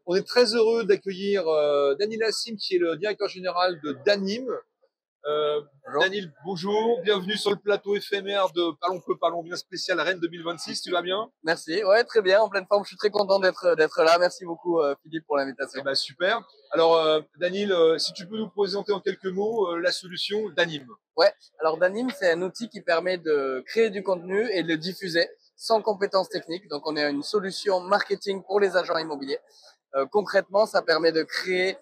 On est très heureux d'accueillir Danil Hassim, qui est le directeur général de Danim. Bonjour. Danil, bonjour, bienvenue sur le plateau éphémère de Parlons peu, parlons bien spécial Rennes 2026. Tu vas bien? Merci, ouais, très bien, en pleine forme. Je suis très content d'être là. Merci beaucoup, Philippe, pour l'invitation. Eh ben, super. Alors, Danil, si tu peux nous présenter en quelques mots la solution Danim. Ouais, alors Danim, c'est un outil qui permet de créer du contenu et de le diffuser sans compétences techniques. Donc, on est une solution marketing pour les agents immobiliers. Concrètement, ça permet de créer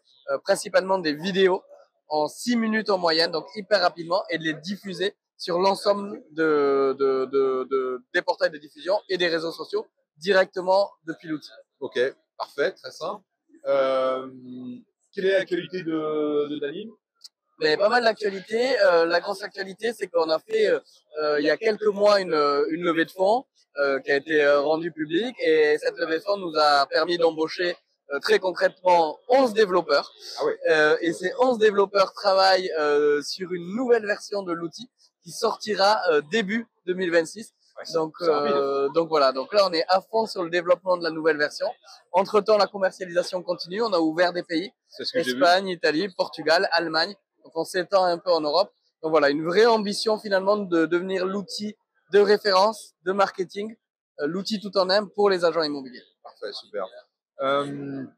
principalement des vidéos en 6 minutes en moyenne, donc hyper rapidement, et de les diffuser sur l'ensemble des portails de diffusion et des réseaux sociaux directement depuis l'outil. Ok, parfait, très simple. Quelle est l'actualité de Danim? Mais pas mal d'actualités. La grosse actualité, c'est qu'on a fait il y a quelques mois une levée de fonds qui a été rendue publique, et cette levée de fonds nous a permis d'embaucher très concrètement 11 développeurs. Ah ouais. Et ces 11 développeurs travaillent sur une nouvelle version de l'outil qui sortira début 2026. Ouais, Donc voilà, donc là on est à fond sur le développement de la nouvelle version. Entre-temps, la commercialisation continue, on a ouvert des pays, Espagne, Italie, Portugal, Allemagne. Donc on s'étend un peu en Europe. Donc voilà, une vraie ambition finalement de devenir l'outil de référence, de marketing, l'outil tout en un pour les agents immobiliers. Parfait, super.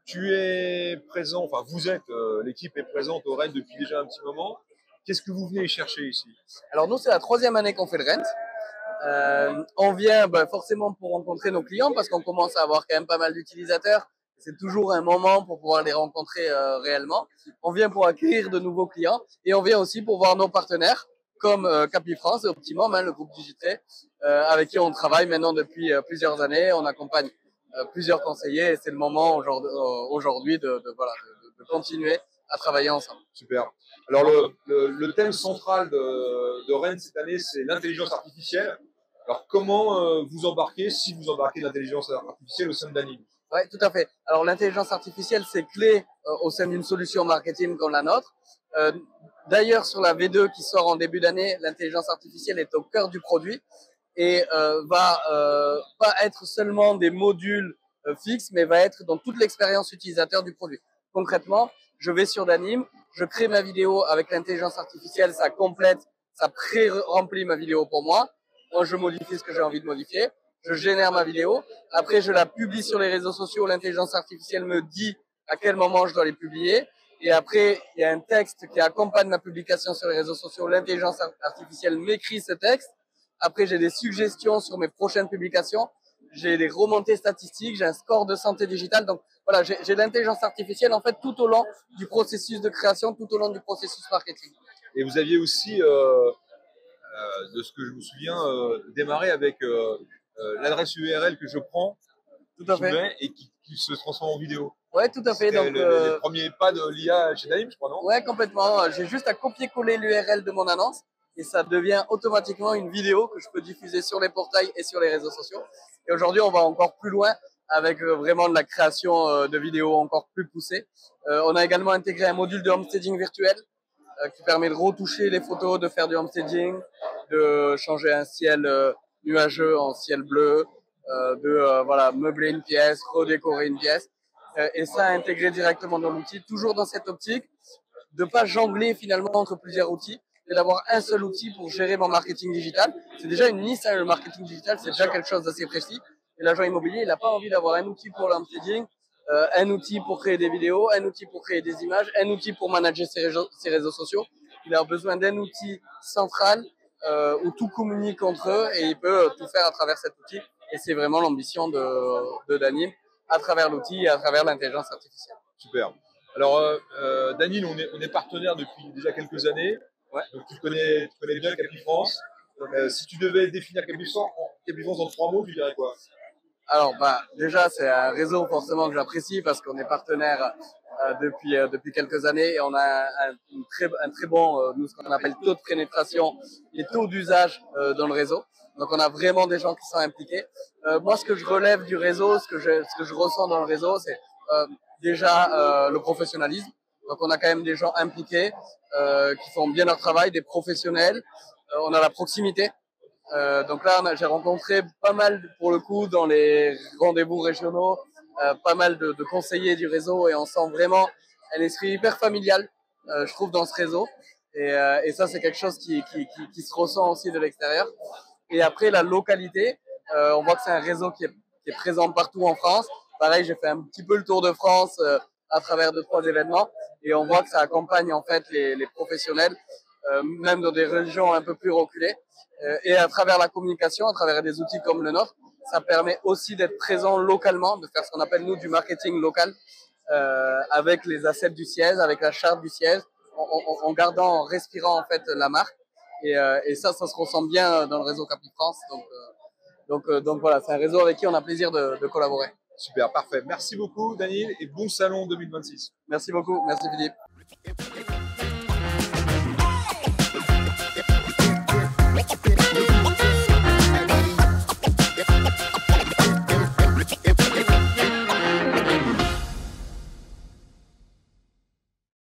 Tu es présent, enfin vous êtes, l'équipe est présente au Rennes depuis déjà un petit moment. Qu'est-ce que vous venez chercher ici? Alors nous, c'est la 3e année qu'on fait le Rennes. On vient forcément pour rencontrer nos clients parce qu'on commence à avoir quand même pas mal d'utilisateurs. C'est toujours un moment pour pouvoir les rencontrer réellement. On vient pour accueillir de nouveaux clients et on vient aussi pour voir nos partenaires comme Capifrance et Optimum, le groupe Digitré, avec qui on travaille maintenant depuis plusieurs années. On accompagne plusieurs conseillers et c'est le moment aujourd'hui de continuer à travailler ensemble. Super. Alors le thème central de Rennes cette année, c'est l'intelligence artificielle. Alors comment vous embarquez, si vous embarquez l'intelligence artificielle au sein de Danim? Oui, tout à fait. Alors l'intelligence artificielle, c'est clé au sein d'une solution marketing comme la nôtre. D'ailleurs, sur la V2 qui sort en début d'année, l'intelligence artificielle est au cœur du produit et va pas être seulement des modules fixes, mais va être dans toute l'expérience utilisateur du produit. Concrètement, je vais sur Danim, je crée ma vidéo avec l'intelligence artificielle, ça complète, ça pré-remplit ma vidéo pour moi. Moi, je modifie ce que j'ai envie de modifier. Je génère ma vidéo. Après, je la publie sur les réseaux sociaux. L'intelligence artificielle me dit à quel moment je dois les publier. Et après, il y a un texte qui accompagne ma publication sur les réseaux sociaux. L'intelligence artificielle m'écrit ce texte. Après, j'ai des suggestions sur mes prochaines publications. J'ai des remontées statistiques. J'ai un score de santé digitale. Donc, voilà, j'ai l'intelligence artificielle, en fait, tout au long du processus de création, tout au long du processus marketing. Et vous aviez aussi, de ce que je me souviens, démarré avec l'adresse URL que je prends, tout à fait, et qui se transforme en vidéo. Ouais, tout à fait. Donc, les premiers pas de l'IA chez Danim, je crois, non? Ouais, complètement. J'ai juste à copier-coller l'URL de mon annonce et ça devient automatiquement une vidéo que je peux diffuser sur les portails et sur les réseaux sociaux. Et aujourd'hui, on va encore plus loin avec vraiment de la création de vidéos encore plus poussée. On a également intégré un module de homestaging virtuel qui permet de retoucher les photos, de faire du homestaging, de changer un ciel nuageux en ciel bleu, voilà, meubler une pièce, redécorer une pièce. Et ça intégré directement dans l'outil, toujours dans cette optique de pas jongler finalement entre plusieurs outils, et d'avoir un seul outil pour gérer mon marketing digital. C'est déjà une liste, le marketing digital, c'est déjà quelque chose d'assez précis. Et l'agent immobilier, il n'a pas envie d'avoir un outil pour l'homestaging, un outil pour créer des vidéos, un outil pour créer des images, un outil pour manager ses réseaux sociaux. Il a besoin d'un outil central où tout communique entre eux et il peut tout faire à travers cet outil. Et c'est vraiment l'ambition de Danim à travers l'outil et à travers l'intelligence artificielle. Super. Alors, Danil, on est partenaire depuis déjà quelques années. Ouais. Donc, tu connais bien Capifrance. Si tu devais définir Capifrance en 3 mots, tu dirais quoi? Alors, déjà, c'est un réseau forcément que j'apprécie parce qu'on est partenaire depuis quelques années et on a un très bon, nous, ce qu'on appelle taux de pénétration et taux d'usage dans le réseau. Donc, on a vraiment des gens qui sont impliqués. Moi, ce que je relève du réseau, ce que je ressens dans le réseau, c'est déjà le professionnalisme. Donc, on a quand même des gens impliqués qui font bien leur travail, des professionnels. On a la proximité. Donc là, j'ai rencontré pas mal, pour le coup, dans les rendez-vous régionaux, pas mal de conseillers du réseau et on sent vraiment un esprit hyper familial, je trouve, dans ce réseau. Et ça, c'est quelque chose qui se ressent aussi de l'extérieur. Et après, la localité, on voit que c'est un réseau qui est présent partout en France. Pareil, j'ai fait un petit peu le tour de France à travers 2-3 événements et on voit que ça accompagne en fait les professionnels, même dans des régions un peu plus reculées. Et à travers la communication, à travers des outils comme le nôtre, ça permet aussi d'être présent localement, de faire ce qu'on appelle nous du marketing local, avec les assets du siège, avec la charte du siège, en gardant, en respirant en fait la marque. Et ça se ressent bien dans le réseau Capri France. Donc voilà, c'est un réseau avec qui on a plaisir de collaborer. Super, parfait. Merci beaucoup, Daniel, et bon salon 2026. Merci beaucoup. Merci Philippe. Let's get it.